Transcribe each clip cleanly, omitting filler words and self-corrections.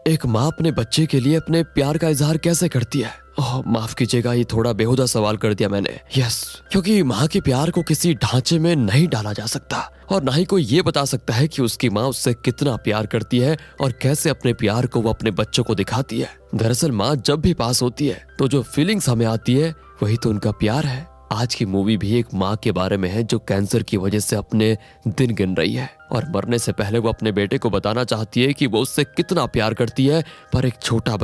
एक माँ अपने बच्चे के लिए अपने प्यार का इजहार कैसे करती है? ओह माफ कीजिएगा, ये थोड़ा बेहुदा सवाल कर दिया मैंने। यस, क्योंकि माँ के प्यार को किसी ढांचे में नहीं डाला जा सकता और ना ही कोई ये बता सकता है कि उसकी माँ उससे कितना प्यार करती है और कैसे अपने प्यार को वो अपने बच्चों को दिखाती है। दरअसल माँ जब भी पास होती है तो जो फीलिंग्स हमें आती है वही तो उनका प्यार है। आज की मूवी भी एक माँ के बारे में है जो कैंसर की वजह से अपने दिन गिन रही है और मरने से पहले वो अपने बेटे को बताना चाहती है कि वो उससे कितना प्यार करती है। पर एक छोटा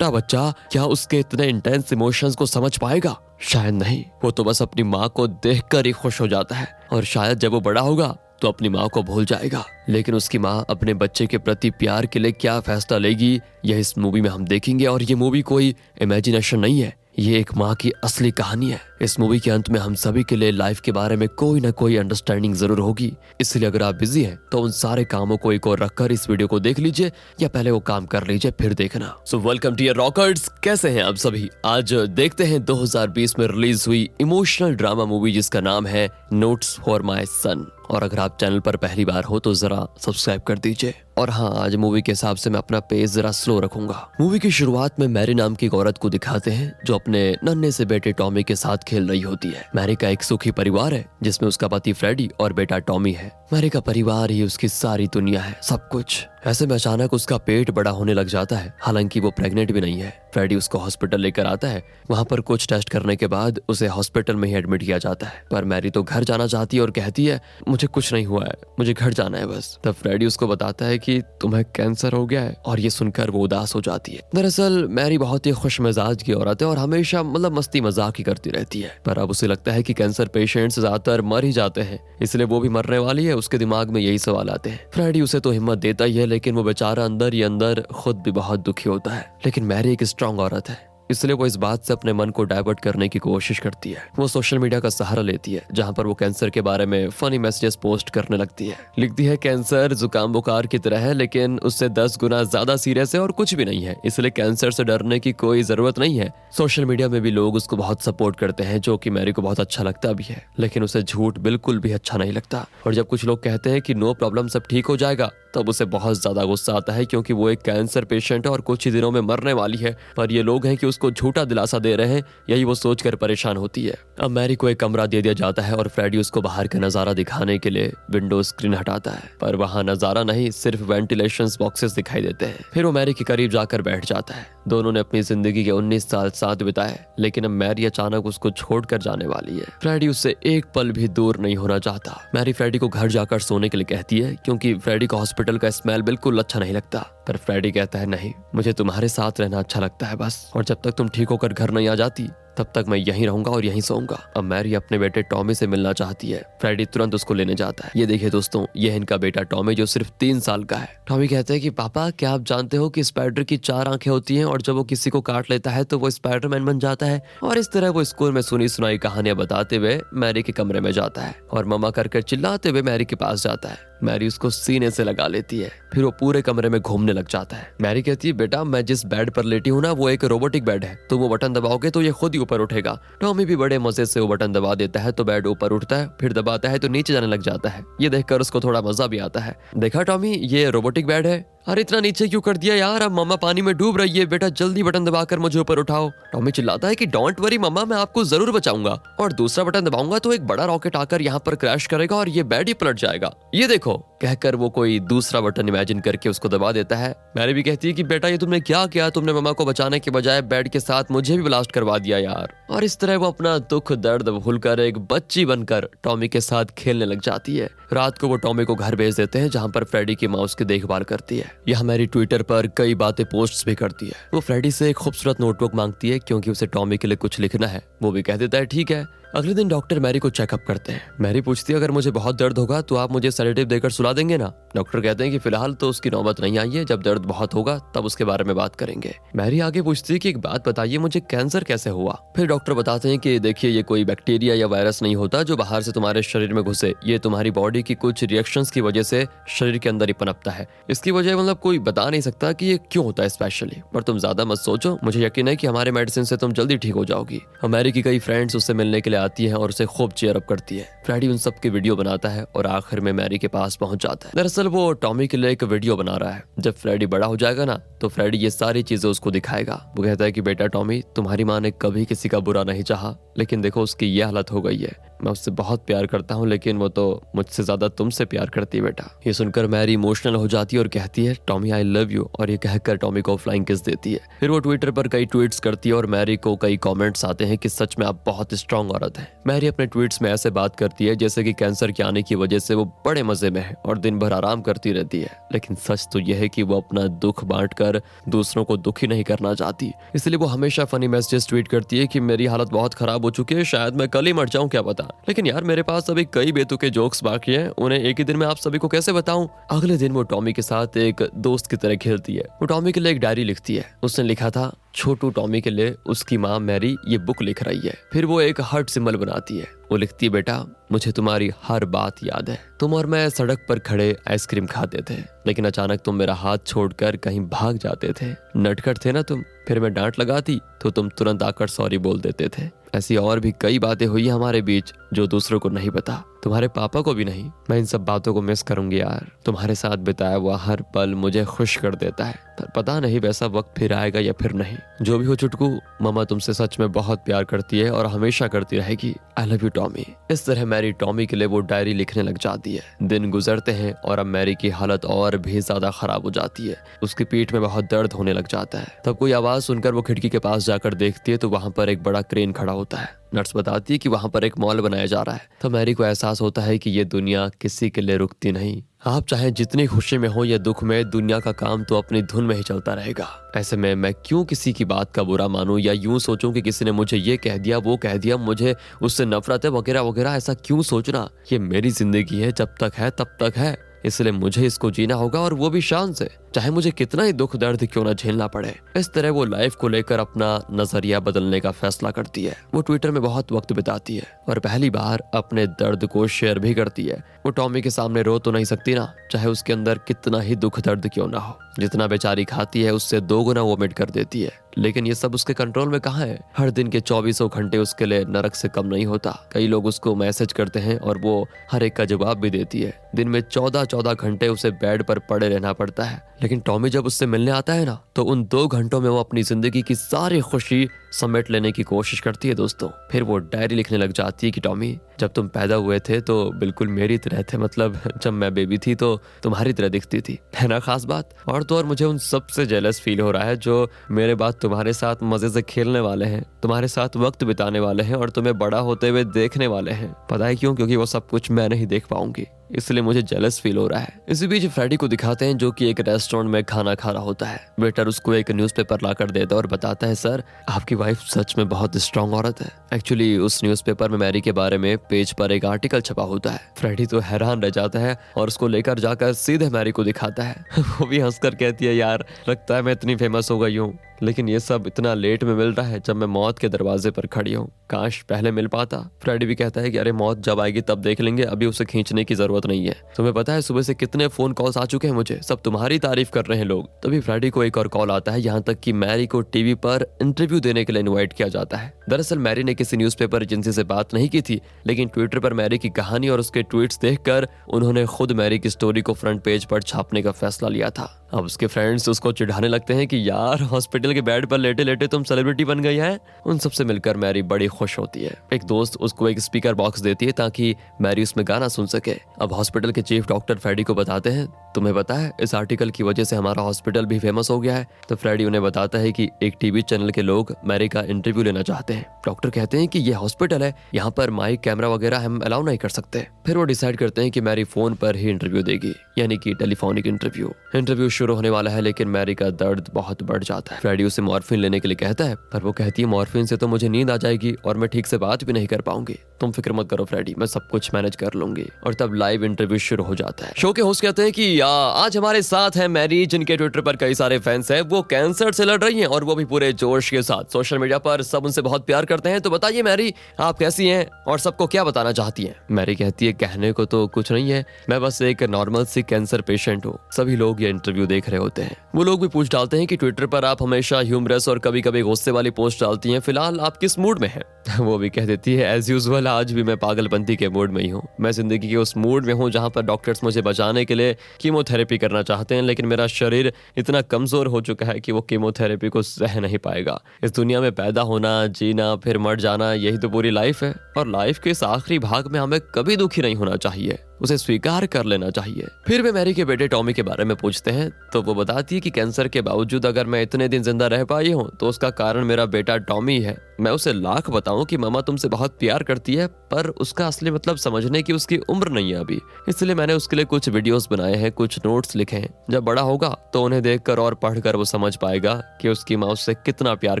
बच्चा क्या उसके इतने इंटेंस इमोशंस को समझ पाएगा? शायद नहीं। वो तो बस अपनी माँ को देखकर ही खुश हो जाता है और शायद जब वो बड़ा होगा तो अपनी माँ को भूल जाएगा। लेकिन उसकी माँ अपने बच्चे के प्रति प्यार के लिए क्या फैसला लेगी, यह इस मूवी में हम देखेंगे। और ये मूवी कोई इमेजिनेशन नहीं है, ये एक माँ की असली कहानी है। इस मूवी के अंत में हम सभी के लिए लाइफ के बारे में कोई ना कोई अंडरस्टैंडिंग जरूर होगी। इसलिए अगर आप बिजी हैं तो उन सारे कामों को एक और रखकर इस वीडियो को देख लीजिए या पहले वो काम कर लीजिए फिर देखना। सो वेलकम टू रॉकर्स, कैसे हैं आप सभी? आज देखते हैं 2020 में रिलीज हुई इमोशनल ड्रामा मूवी जिसका नाम है नोट्स फॉर माई सन। और अगर आप चैनल पर पहली बार हो तो जरा सब्सक्राइब कर दीजिए। और हाँ, आज मूवी के हिसाब से मैं अपना पेज जरा स्लो रखूंगा। मूवी की शुरुआत में मैरी नाम की एक औरत को दिखाते हैं जो अपने नन्हे से बेटे टॉमी के साथ खेल रही होती है। मैरी का एक सुखी परिवार है जिसमें उसका पति फ्रेडी और बेटा टॉमी है। मैरी का परिवार ही उसकी सारी दुनिया है, सब कुछ। ऐसे में अचानक उसका पेट बड़ा होने लग जाता है, हालांकि वो प्रेग्नेंट भी नहीं है। फ्रेडी उसको हॉस्पिटल लेकर आता है। वहाँ पर कुछ टेस्ट करने के बाद उसे हॉस्पिटल में ही एडमिट किया जाता है। पर मैरी तो घर जाना चाहती है और कहती है मुझे कुछ नहीं हुआ है, मुझे घर जाना है बस। तब फ्रेडी उसको बताता है कि तुम्हें कैंसर हो गया है और ये सुनकर वो उदास हो जाती है। दरअसल मैरी बहुत ही खुश मिजाज की औरत है और हमेशा मस्ती मजाक ही करती रहती है। पर अब उसे लगता है कि कैंसर पेशेंट्स ज्यादातर मर ही जाते हैं, इसलिए वो भी मरने वाली है। उसके दिमाग में यही सवाल आते हैं। फ्रेडी उसे तो हिम्मत देता ही है, लेकिन वो बेचारा अंदर ही अंदर खुद भी बहुत दुखी होता है। लेकिन मैरी एक स्ट्रांग औरत है, इसलिए वो इस बात से अपने मन को डाइवर्ट करने की कोशिश करती है। वो सोशल मीडिया का सहारा लेती है जहां पर वो कैंसर के बारे में फनी मैसेजेस पोस्ट करने लगती है। लिखती है कैंसर जुकाम बुखार की तरह है, लेकिन उससे 10 गुना ज्यादा सीरियस है और कुछ भी नहीं है, इसलिए कैंसर से डरने की कोई जरूरत नहीं है। सोशल मीडिया में भी लोग उसको बहुत सपोर्ट करते हैं, जो कि मैरी को बहुत अच्छा लगता भी है। लेकिन उसे झूठ बिल्कुल भी अच्छा नहीं लगता। और जब कुछ लोग कहते हैं कि नो प्रॉब्लम, सब ठीक हो जाएगा, तब उसे बहुत ज्यादा गुस्सा आता है, क्योंकि वो एक कैंसर पेशेंट है और कुछ ही दिनों में मरने वाली है। पर ये लोग हैं कि उसको झूठा दिलासा दे रहे हैं, यही वो सोचकर परेशान होती है। अब मैरी को एक कमरा दे दिया जाता है और फ्रेडी उसको बाहर का नजारा दिखाने के लिए विंडो स्क्रीन हटाता है। पर वहाँ नजारा नहीं, सिर्फ वेंटिलेशन बॉक्सेस दिखाई देते हैं। फिर वो मैरी के करीब जाकर बैठ जाता है। दोनों ने अपनी जिंदगी के 19 साल साथ बिताए, लेकिन अब मैरी अचानक उसको छोड़कर जाने वाली है। फ्रेडी उससे एक पल भी दूर नहीं होना चाहता। मैरी फ्रेडी को घर जाकर सोने के लिए कहती है, क्योंकि फ्रेडी को हॉस्पिटल का स्मेल बिल्कुल अच्छा नहीं लगता। पर फ्रेडी कहता है नहीं, मुझे तुम्हारे साथ रहना अच्छा लगता है बस, और जब तक तुम ठीक होकर घर नहीं आ जाती तब तक मैं यहीं रहूंगा और यहीं सोऊंगा। अब मैरी अपने बेटे टॉमी से मिलना चाहती है। फ्रेडी तुरंत उसको लेने जाता है। ये देखिए दोस्तों, ये है इनका बेटा टॉमी जो सिर्फ 3 साल का है। टॉमी कहता है कि पापा, क्या आप जानते हो कि स्पाइडर की 4 आंखें होती हैं और जब वो किसी को काट लेता है तो वो स्पाइडरमैन बन जाता है। और इस तरह वो स्कूल में सुनी सुनाई कहानियां बताते हुए मैरी के कमरे में जाता है और मम्मा कर चिल्लाते हुए मैरी के पास जाता है। मैरी उसको सीने से लगा लेती है, फिर वो पूरे कमरे में घूमने लग जाता है। मैरी कहती है बेटा, मैं जिस बेड पर लेटी हूँ ना, वो एक रोबोटिक बेड है, तो वो बटन दबाओगे तो ये खुद ही ऊपर उठेगा। टॉमी भी बड़े मजे से वो बटन दबा देता है तो बेड ऊपर उठता है, फिर दबाता है तो नीचे जाने लग जाता है। ये देखकर उसको थोड़ा मजा भी आता है। देखा टॉमी, ये रोबोटिक बेड है। अरे इतना नीचे क्यों कर दिया यार, अब मम्मा पानी में डूब रही है, बेटा जल्दी बटन दबाकर मुझे ऊपर उठाओ। टॉमी चिल्लाता है कि डोंट वरी मम्मा, मैं आपको जरूर बचाऊंगा, और दूसरा बटन दबाऊंगा तो एक बड़ा रॉकेट आकर यहाँ पर क्रैश करेगा और ये बेड ही पलट जाएगा, ये देखो। कहकर वो कोई दूसरा बटन इमेजिन करके उसको दबा देता है। मैरी भी कहती है कि बेटा ये तुमने क्या किया, तुमने मम्मा को बचाने के बजाय बेड के साथ मुझे भी ब्लास्ट करवा दिया यार। और इस तरह वो अपना दुख दर्द भूलकर एक बच्ची बनकर टॉमी के साथ खेलने लग जाती है। रात को वो टॉमी को घर भेज देते हैं जहाँ पर फ्रेडी की माँ उसकी देखभाल करती है। यह मैरी ट्विटर पर कई बातें पोस्ट भी करती है। वो फ्रेडी से एक खूबसूरत नोटबुक मांगती है क्योंकि उसे टॉमी के लिए कुछ लिखना है। वो भी कह देता है ठीक है। अगले दिन डॉक्टर मैरी को चेकअप करते हैं। मैरी पूछती है अगर मुझे बहुत दर्द होगा तो आप मुझे सेडेटिव देकर सुला देंगे ना। डॉक्टर कहते हैं कि फिलहाल तो उसकी नौबत नहीं आई है, जब दर्द बहुत होगा तब उसके बारे में बात करेंगे। मैरी आगे पूछती है कि एक बात बताइए, मुझे कैंसर कैसे हुआ। फिर डॉक्टर बताते हैं कि देखिए ये कोई बैक्टीरिया या वायरस नहीं होता जो बाहर से तुम्हारे शरीर में घुसे, ये तुम्हारी बॉडी की कुछ रिएक्शंस की वजह से शरीर के अंदर ही पनपता है। इसकी वजह मतलब कोई बता नहीं सकता कि ये क्यों होता है स्पेशली, पर तुम ज्यादा मत सोचो, मुझे यकीन है कि हमारे मेडिसिन से तुम जल्दी ठीक हो जाओगी। मैरी की कई फ्रेंड्स उससे मिलने के लिए आती है और उसे खूब चीयर अप करती है। फ्रेडी उन सब की वीडियो बनाता है और आखिर में मैरी के पास पहुंच जाता है। दरअसल वो टॉमी के लिए एक वीडियो बना रहा है। जब फ्रेडी बड़ा हो जाएगा ना तो फ्रेडी ये सारी चीजें उसको दिखाएगा। वो कहता है कि बेटा टॉमी, तुम्हारी माँ ने कभी किसी का बुरा नहीं चाहा, लेकिन देखो उसकी ये हालत हो गई है। मैं उससे बहुत प्यार करता हूँ, लेकिन वो तो मुझसे ज्यादा तुमसे प्यार करती है बेटा। ये सुनकर मैरी इमोशनल हो जाती है और कहती है टॉमी आई लव यू, और ये कहकर टॉमी को फ्लाइंग किस देती है। फिर वो ट्विटर पर कई ट्वीट्स करती है और मैरी को कई कमेंट्स आते हैं कि सच में आप बहुत स्ट्रांग औरत हैं। मैरी अपने ट्वीट्स में ऐसे बात करती है जैसे कि कैंसर के आने की वजह से वो बड़े मजे में है और दिन भर आराम करती रहती है, लेकिन सच तो यह है कि वो अपना दुख बांटकर दूसरों को दुखी नहीं करना चाहती। इसलिए वो हमेशा फनी मैसेजेस ट्वीट करती है कि मेरी हालत बहुत खराब हो चुकी है, शायद मैं कल ही मर जाऊं, क्या पता। लेकिन यार मेरे पास अभी कई बेतुके जोक्स बाकी हैं, उन्हें एक ही दिन में आप सभी को कैसे बताऊं। अगले दिन वो टॉमी के साथ एक दोस्त की तरह खेलती है। वो टॉमी के लिए एक डायरी लिखती है। उसने लिखा था छोटू टॉमी के लिए उसकी माँ मैरी ये बुक लिख रही है। फिर वो एक हार्ट सिंबल बनाती है। वो लिखती है बेटा मुझे तुम्हारी हर बात याद है। तुम और मैं सड़क पर खड़े आइसक्रीम खाते थे, लेकिन अचानक तुम मेरा हाथ छोड़कर कहीं भाग जाते थे। नटखट थे ना तुम। फिर मैं डांट लगाती तो तुम तुरंत आकर सॉरी बोल देते थे। ऐसी और भी कई बातें हुई हमारे बीच जो दूसरों को नहीं पता, तुम्हारे पापा को भी नहीं। मैं इन सब बातों को मिस करूंगी यार। तुम्हारे साथ बिताया हुआ हर पल मुझे खुश कर देता है, पर पता नहीं वैसा वक्त फिर आएगा या फिर नहीं। जो भी हो चुटकू, मम्मा तुमसे सच में बहुत प्यार करती है और हमेशा करती रहेगी। I love you Tommy. इस तरह मैरी टॉमी के लिए वो डायरी लिखने लग जाती है। दिन गुजरते हैं और अब मैरी की हालत और भी ज्यादा खराब हो जाती है। उसकी पीठ में बहुत दर्द होने लग जाता है। तब कोई आवाज सुनकर वो खिड़की के पास जाकर देखती है तो वहां पर एक बड़ा क्रेन खड़ा होता है। नर्स बताती है कि वहां पर एक मॉल बनाया जा रहा है। तो मैरी को एहसास होता है कि ये दुनिया किसी के लिए रुकती नहीं। आप चाहे जितनी खुशी में हो या दुख में, दुनिया का काम तो अपनी धुन में ही चलता रहेगा। ऐसे में मैं क्यों किसी की बात का बुरा मानूं या यूं सोचूं कि किसी ने मुझे ये कह दिया, वो कह दिया, मुझे उससे नफरत है वगैरह वगैरह। ऐसा क्यों सोचना। ये मेरी जिंदगी है, जब तक है तब तक है, इसलिए मुझे इसको जीना होगा और वो भी शान से, चाहे मुझे कितना ही दुख दर्द क्यों ना झेलना पड़े। इस तरह वो लाइफ को लेकर अपना नजरिया बदलने का फैसला करती है। वो ट्विटर में बहुत वक्त बिताती है और पहली बार अपने दर्द को शेयर भी करती है। वो टॉमी के सामने रो तो नहीं सकती ना, चाहे उसके अंदर कितना ही दुख दर्द क्यों ना हो। जितना बेचारी खाती है उससे 2 गुना वोमिट कर देती है, लेकिन ये सब उसके कंट्रोल में कहाँ है। हर दिन के 24 घंटे उसके लिए नरक से कम नहीं होता। कई लोग उसको मैसेज करते हैं और वो हर एक का जवाब भी देती है। दिन में 14 घंटे उसे बेड पर पड़े रहना पड़ता है, लेकिन टॉमी जब उससे मिलने आता है ना तो उन 2 घंटों में वो अपनी जिंदगी की सारी खुशी समेट लेने की कोशिश करती है दोस्तों। फिर वो डायरी लिखने लग जाती है कि टॉमी जब तुम पैदा हुए थे तो बिल्कुल मेरी तरह थे, मतलब जब मैं बेबी थी तो तुम्हारी तरह दिखती थी, है ना खास बात। और तो और मुझे उन सबसे जेलस फील हो रहा है जो मेरे बाद तुम्हारे साथ मजे से खेलने वाले हैं, तुम्हारे साथ वक्त बिताने वाले हैं और तुम्हें बड़ा होते हुए देखने वाले हैं। पता है क्यों? क्योंकि वो सब कुछ मैं नहीं देख पाऊंगी, इसलिए मुझे जेलस फील हो रहा है। इसी बीच फ्रेडी को दिखाते हैं जो कि एक रेस्टोरेंट में खाना खा रहा होता है। वेटर उसको एक न्यूज़पेपर लाकर देता है और बताता है सर आपकी वाइफ सच में बहुत स्ट्रांग औरत है। एक्चुअली उस न्यूज़पेपर में मैरी के बारे में पेज पर एक आर्टिकल छपा होता है। फ्रेडी तो हैरान रह जाता है और उसको लेकर जाकर सीधे मैरी को दिखाता है। वो भी हंसकर कहती है यार लगता है मैं इतनी फेमस हो गई हूँ, लेकिन ये सब इतना लेट में मिल रहा है जब मैं मौत के दरवाजे पर खड़ी हूँ। काश पहले मिल पाता। फ्रेडी भी कहता है कि अरे मौत जब आएगी तब देख लेंगे, अभी उसे खींचने की जरूरत नहीं है। तुम्हें पता है सुबह से कितने फोन कॉल्स आ चुके हैं मुझे, सब तुम्हारी तारीफ कर रहे हैं लोग। तभी फ्रेडी को एक और कॉल आता है, यहाँ तक कि मैरी को टीवी पर इंटरव्यू देने के लिए इन्वाइट किया जाता है। दरअसल मैरी ने किसी न्यूज़पेपर एजेंसी से बात नहीं की थी, लेकिन ट्विटर पर मैरी की कहानी और उसके ट्वीट्स देखकर उन्होंने खुद मैरी की स्टोरी को फ्रंट पेज पर छापने का फैसला लिया था। अब उसके फ्रेंड्स उसको चिढ़ाने लगते हैं कि यार हॉस्पिटल के बेड पर लेटे लेटे तुम सेलिब्रिटी बन गई है। उन सबसे मिलकर मैरी बड़ी खुश होती है। एक दोस्त उसको एक स्पीकर बॉक्स देती है ताकि मैरी उसमें गाना सुन सके। अब हॉस्पिटल के चीफ डॉक्टर फ्रेडी को बताते हैं तुम्हें पता है इस आर्टिकल की वजह से हमारा हॉस्पिटल भी फेमस हो गया है। तो फ्रेडी उन्हें बताता है कि एक टीवी चैनल के लोग मैरी का इंटरव्यू लेना चाहते हैं। डॉक्टर कहते हैं कि ये हॉस्पिटल है, यहाँ पर माइक कैमरा वगैरह हम अलाउ नहीं कर सकते। फिर वो डिसाइड करते हैं कि मैरी फोन पर ही इंटरव्यू देगी, यानी कि टेलीफोनिक इंटरव्यू शुरू होने वाला है। लेकिन मैरी का दर्द बहुत बढ़ जाता है। फ्रेडी उसे मॉर्फिन लेने के लिए कहता है, पर वो कहती है मॉर्फिन से तो मुझे नींद आ जाएगी और मैं ठीक से बात भी नहीं कर पाऊंगी। तुम फिक्र मत करो फ्रेडी, मैं सब कुछ मैनेज कर लूंगी। और तब लाइव इंटरव्यू शुरू हो जाता है। शो के होस्ट कहते हैं कि आज हमारे साथ है मैरी, जिनके ट्विटर पर कई सारे फैंस हैं। वो कैंसर से लड़ रही हैं और वो भी पूरे जोश के साथ। सोशल मीडिया पर सब उनसे बहुत प्यार करते हैं, तो बताइए मैरी आप कैसी हैं और सबको क्या बताना चाहती हैं? मैरी कहती है कहने को तो कुछ नहीं है, मैं बस एक नॉर्मल सी कैंसर पेशेंट हूँ। सभी लोग ये इंटरव्यू देख रहे होते हैं। वो लोग भी पूछ डालते हैं कि ट्विटर पर आप हमेशा ह्यूमरस और कभी कभी गुस्से वाली पोस्ट डालती हैं, फिलहाल आप किस मूड में हैं? वो भी कह देती है एज यूजुअल आज भी मैं पागलपंती के मूड में ही हूँ। मैं जिंदगी के उस मूड में हूँ जहाँ पर डॉक्टर्स मुझे बचाने के लिए कीमोथेरेपी करना चाहते हैं, लेकिन मेरा शरीर इतना कमजोर हो चुका है कि वो कीमोथेरेपी को सह नहीं पाएगा। इस दुनिया में पैदा होना, जीना, फिर मर जाना, यही तो पूरी लाइफ है। और लाइफ के इस आखिरी भाग में हमें कभी दुखी नहीं होना चाहिए, उसे स्वीकार कर लेना चाहिए। फिर वे मैरी के बेटे टॉमी के बारे में पूछते हैं तो वो बताती है कि कैंसर के बावजूद अगर मैं इतने दिन जिंदा रह पाई हूँ तो उसका कारण मेरा बेटा टॉमी है। मैं उसे लाख बताऊं कि मामा तुमसे बहुत प्यार करती है, पर उसका असली मतलब समझने की उसकी उम्र नहीं है अभी। इसलिए मैंने उसके लिए कुछ वीडियोस बनाए हैं, कुछ नोट्स लिखे हैं। जब बड़ा होगा तो उन्हें देखकर और पढ़कर वो समझ पाएगा कि उसकी माँ उससे कितना प्यार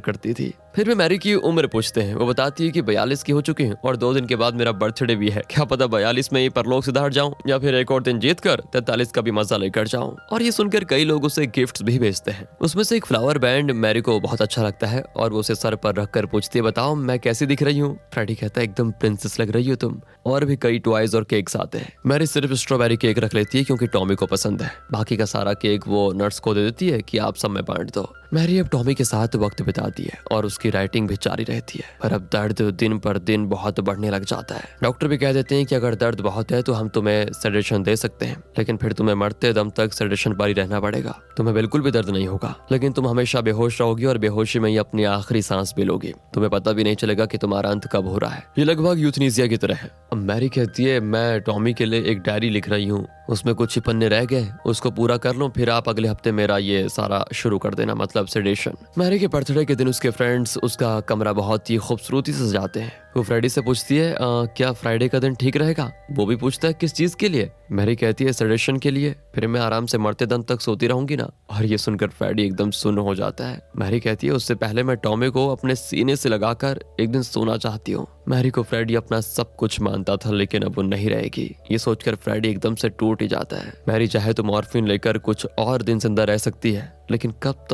करती थी। फिर वे मैरी की उम्र पूछते हैं। वो बताती है कि 42 की हो चुकी है और 2 दिन के बाद मेरा बर्थडे भी है। क्या पता 42 में ही परलोक से हट जाऊं या फिर एक और दिन जीत कर 43 का भी मजा लेकर जाऊं। और ये सुनकर कई लोग उसे गिफ्ट्स भी भेजते हैं। उसमें से एक फ्लावर बैंड मैरी को बहुत अच्छा लगता है और वो उसे सर पर रखकर पूछती है बताओ मैं कैसी दिख रही हूँ? फ्रेडी कहता है एकदम प्रिंसेस लग रही हो तुम। और भी कई टॉयज और केक्स आते हैं। मैरी सिर्फ स्ट्रॉबेरी केक रख लेती है क्योंकि टॉमी को पसंद है। बाकी का सारा केक वो नर्स को दे देती है कि आप सब में बांट दो। मैरी अब टॉमी के साथ वक्त बिताती है और उसकी राइटिंग भी जारी रहती है, पर अब दर्द दिन पर दिन बहुत बढ़ने लग जाता है। डॉक्टर भी कह देते हैं कि अगर दर्द बहुत है तो हम तुम्हें सेडेशन दे सकते हैं, लेकिन फिर तुम्हें मरते दम तक सेडेशन पर ही रहना पड़ेगा। तुम्हें बिल्कुल भी दर्द नहीं होगा, लेकिन तुम हमेशा बेहोश रहोगी और बेहोशी में ही अपनी आखिरी सांस भी लोगी। तुम्हें पता भी नहीं चलेगा कि तुम्हारा अंत कब हो रहा है। ये लगभग यूथनीसिया की तरह है। अब मैरी कहती है मैं टॉमी के लिए एक डायरी लिख रही हूँ, उसमें कुछ ही पन्ने रह गए, उसको पूरा कर लो, फिर आप अगले हफ्ते मेरा ये सारा शुरू कर देना, मतलब सेडेशन। मैरी के बर्थडे के दिन उसके फ्रेंड्स उसका कमरा बहुत ही खूबसूरती से सजाते हैं। वो फ्राइडे से पूछती है क्या फ्राइडे का दिन ठीक रहेगा? वो भी पूछता है किस चीज के लिए? मैरी कहती है सेडेशन के लिए, फिर मैं आराम से मरते दम तक सोती रहूंगी ना। और ये सुनकर फ्राइडे एकदम सुन्न हो जाता है। मैरी कहती है उससे पहले मैं टॉमी को अपने सीने से लगाकर एक दिन सोना चाहती हूँ। मैरी को फ्राइडे अपना सब कुछ मानता था, लेकिन अब वो नहीं रहेगी। ये सोचकर फ्राइडे एकदम से टूट ही जाता है। मैरी चाहे तो मॉर्फिन लेकर कुछ और दिन जिंदा रह सकती है, लेकिन कब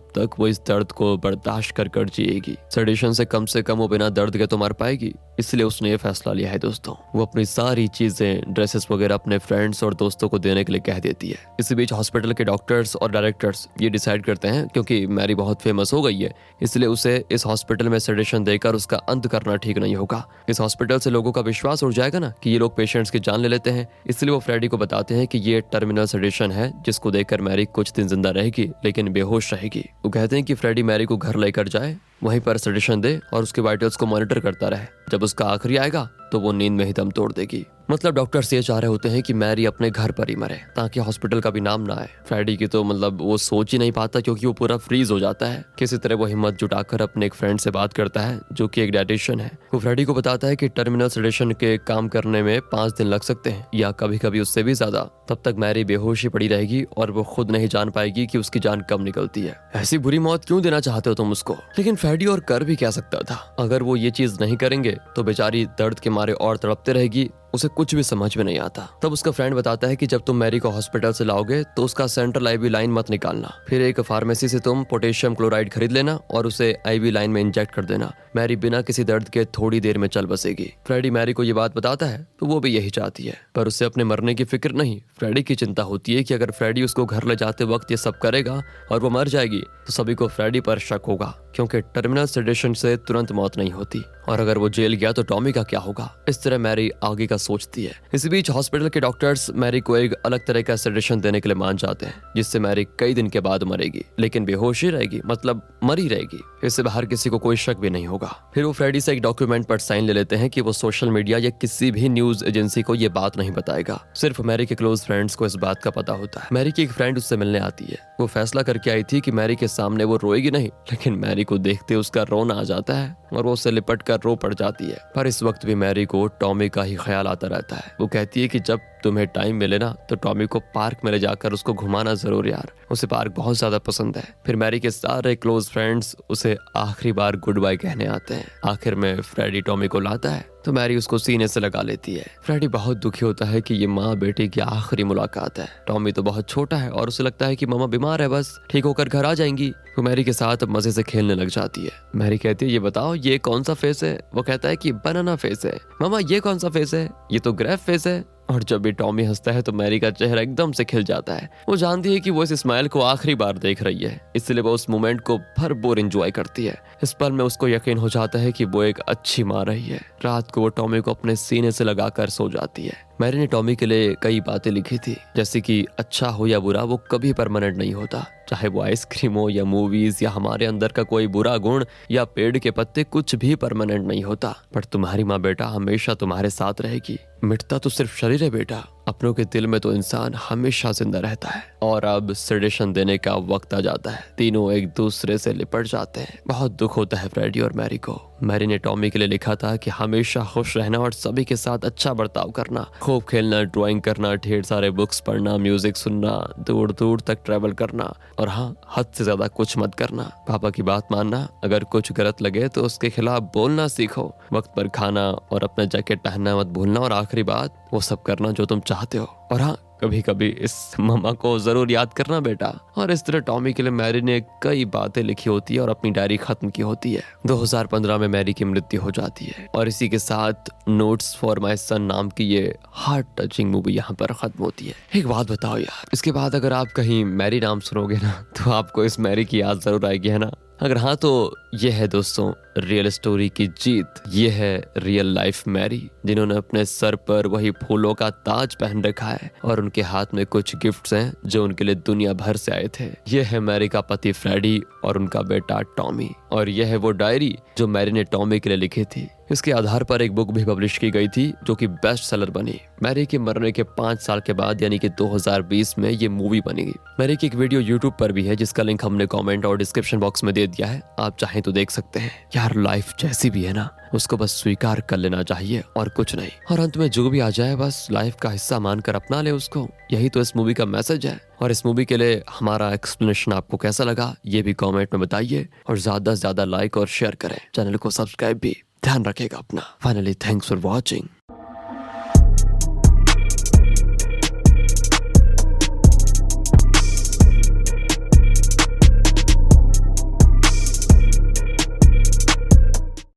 तक वो इस दर्द को बर्दाश्त कर जिएगी। सेडेशन से कम वो बिना दर्द के तो मर पाएगी। इसलिए उसने ये फैसला लिया है दोस्तों। वो अपनी सारी चीजें, ड्रेसेस वगैरह अपने फ्रेंड्स और दोस्तों को देने के लिए कह देती है। इसी बीच हॉस्पिटल के डॉक्टर्स और डायरेक्टर्स ये डिसाइड करते हैं, क्योंकि मैरी बहुत फेमस हो गई है, इसलिए उसे इस हॉस्पिटल में सेडेशन देकर उसका अंत करना ठीक नहीं होगा। इस हॉस्पिटल से लोगों का विश्वास उड़ जाएगा ना कि ये लोग पेशेंट्स की जान ले लेते हैं। इसलिए वो फ्रेडी को बताते हैं कि ये टर्मिनल सेडेशन है, जिसको देकर मैरी कुछ दिन जिंदा रहेगी लेकिन बेहोश रहेगी। वो कहते हैं कि फ्रेडी मैरी को घर लेकर जाए, वहीं पर सेडेशन दे और उसके वाइटल्स को मॉनिटर करता रहे। जब उसका आखिरी आएगा तो वो नींद में ही दम तोड़ देगी। मतलब डॉक्टर्स ये चाह रहे होते हैं कि मैरी अपने घर पर ही मरे, ताकि हॉस्पिटल का भी नाम ना आए। फ्रेडी की तो मतलब वो सोच ही नहीं पाता, क्योंकि वो पूरा फ्रीज हो जाता है। किसी तरह वो हिम्मत जुटाकर अपने एक फ्रेंड से बात करता है, जो कि एक डायटिशियन है। वो फ्रेडी को बताता है कि टर्मिनल सेडेशन के काम करने में 5 दिन लग सकते हैं, या कभी कभी उससे भी ज्यादा। तब तक मैरी बेहोश ही पड़ी रहेगी और वो खुद नहीं जान पाएगी कि उसकी जान कब निकलती है। ऐसी बुरी मौत क्यों देना चाहते हो तुम उसको? लेकिन फ्रेडी और कर भी क्या सकता था। अगर वो ये चीज नहीं करेंगे तो बेचारी दर्द के मारे और तड़पते रहेगी। उसे कुछ भी समझ में नहीं आता। तब उसका फ्रेंड बताता है कि जब तुम मैरी को हॉस्पिटल से लाओगे तो उसका सेंट्रल आईवी लाइन मत निकालना, फिर एक फार्मेसी से तुम पोटेशियम क्लोराइड खरीद लेना और उसे आईवी लाइन में इंजेक्ट कर देना। मैरी बिना किसी दर्द के थोड़ी देर में चल बसेगी। फ्रेडी मैरी को ये बात बताता है तो वो भी यही चाहती है, पर उसे अपने मरने की फिक्र नहीं। फ्रेडी की चिंता होती है कि अगर फ्रेडी उसको घर ले जाते वक्त ये सब करेगा और वो मर जाएगी तो सभी को फ्रेडी पर शक होगा, क्योंकि टर्मिनल सेडेशन से तुरंत मौत नहीं होती। और अगर वो जेल गया तो टॉमी का क्या होगा? इस तरह मैरी आगे का सोचती है। इसी बीच हॉस्पिटल के डॉक्टर्स मैरी को एक अलग तरह का सेडेशन देने के लिए मान जाते हैं, जिससे मैरी कई दिन के बाद मरेगी, लेकिन बेहोश ही रहेगी, मतलब मरी रहेगी। इससे बाहर किसी को कोई शक भी नहीं होगा। फिर वो फ्रेडी से एक डॉक्यूमेंट पर साइन ले लेते हैं कि वो सोशल मीडिया या किसी भी न्यूज एजेंसी को ये बात नहीं बताएगा। सिर्फ मैरी के क्लोज फ्रेंड्स को इस बात का पता होता है। मैरी की एक फ्रेंड उससे मिलने आती है। वो फैसला करके आई थी कि मैरी के सामने वो रोएगी नहीं, लेकिन मैरी को देखते उसका रोना आ जाता है और वो उससे लिपट कर रो पड़ जाती है। पर इस वक्त भी मैरी को टॉमी का ही ख्याल आता रहता है। वो कहती है कि जब तुम्हें टाइम मिले ना तो टॉमी को पार्क में ले जाकर उसको घुमाना जरूर यार, उसे पार्क बहुत ज्यादा पसंद है। फिर मैरी के सारे क्लोज फ्रेंड्स उसे आखिरी बार गुड बाय कहने आते हैं। आखिर में फ्रेडी टॉमी को लाता है तो मैरी उसको सीने से लगा लेती है। फ्रेडी बहुत दुखी होता है कि ये माँ बेटे की आखिरी मुलाकात है। टॉमी तो बहुत छोटा है और उसे लगता है कि मामा बीमार है, बस ठीक होकर घर आ जाएंगी। वो मैरी के साथ मजे से खेलने लग जाती है। मैरी कहती है ये बताओ ये कौन सा फेस है? वो कहता है कि बनाना फेस है। मामा ये कौन सा फेस है? ये तो ग्रेप फेस है। और जब भी टॉमी हंसता है तो मैरी का चेहरा एकदम से खिल जाता है। वो जानती है कि वो इस स्माइल को आखिरी बार देख रही है, इसलिए वो उस मोमेंट को भरपूर एंजॉय करती है। इस पल में उसको यकीन हो जाता है कि वो एक अच्छी माँ रही है। रात को वो टॉमी को अपने सीने से लगाकर सो जाती है। मैरी ने टॉमी के लिए कई बातें लिखी थी, जैसे कि अच्छा हो या बुरा वो कभी परमानेंट नहीं होता, चाहे वो आइसक्रीम हो या मूवीज या हमारे अंदर का कोई बुरा गुण या पेड़ के पत्ते, कुछ भी परमानेंट नहीं होता। पर तुम्हारी माँ बेटा हमेशा तुम्हारे साथ रहेगी। मिटता तो सिर्फ शरीर है बेटा, अपनों के दिल में तो इंसान हमेशा जिंदा रहता है। और अब सेडेशन देने का वक्त आ जाता है। तीनों एक दूसरे से लिपट जाते हैं। बहुत दुख होता है फ्रेडी और मैरी को। मैरी ने टॉमी के लिए लिखा था कि हमेशा खुश रहना और सभी के साथ अच्छा बर्ताव करना, खूब खेलना, ड्राइंग करना, ढेर सारे बुक्स पढ़ना, म्यूजिक सुनना, दूर दूर तक ट्रेवल करना, और हाँ, हद से ज्यादा कुछ मत करना। पापा की बात मानना, अगर कुछ गलत लगे तो उसके खिलाफ बोलना सीखो, वक्त पर खाना और अपना जैकेट पहनना मत भूलना, और आखिरी बात वो सब करना जो तुम चाहते हो। और हाँ, कभी कभी इस मम्मा को जरूर याद करना बेटा। और इस तरह टॉमी के लिए मैरी ने कई बातें लिखी होती है और अपनी डायरी खत्म की होती है। 2015 में मैरी की मृत्यु हो जाती है और इसी के साथ नोट्स फॉर माय सन नाम की ये हार्ट टचिंग मूवी यहाँ पर खत्म होती है। एक बात बताओ यार, इसके बाद अगर आप कहीं मैरी नाम सुनोगे ना तो आपको इस मैरी की याद जरूर आएगी, है ना? अगर हाँ तो ये है दोस्तों रियल स्टोरी की जीत। ये है रियल लाइफ मैरी, जिन्होंने अपने सर पर वही फूलों का ताज पहन रखा है और उनके हाथ में कुछ गिफ्ट्स हैं जो उनके लिए दुनिया भर से आए थे। ये है मैरी का पति फ्रेडी और उनका बेटा टॉमी, और यह है वो डायरी जो मैरी ने टॉमी के लिए लिखी थी। इसके आधार पर एक बुक भी पब्लिश की गई थी जो कि बेस्ट सेलर बनी। मैरी के मरने के 5 साल के बाद यानी कि 2020 में ये मूवी बनी। मैरी की एक वीडियो यूट्यूब पर भी है जिसका लिंक हमने कमेंट और डिस्क्रिप्शन बॉक्स में दे दिया है, आप चाहें तो देख सकते हैं। यार लाइफ जैसी भी है ना, उसको बस स्वीकार कर लेना चाहिए और कुछ नहीं। और अंत में जो भी आ जाए बस लाइफ का हिस्सा मानकर अपना ले उसको। यही तो इस मूवी का मैसेज है। और इस मूवी के लिए हमारा एक्सप्लेनेशन आपको कैसा लगा ये भी कमेंट में बताइए, और ज्यादा से ज्यादा लाइक और शेयर करें। चैनल को सब्सक्राइब भी ध्यान रखेगा अपना। Finally thanks for watching.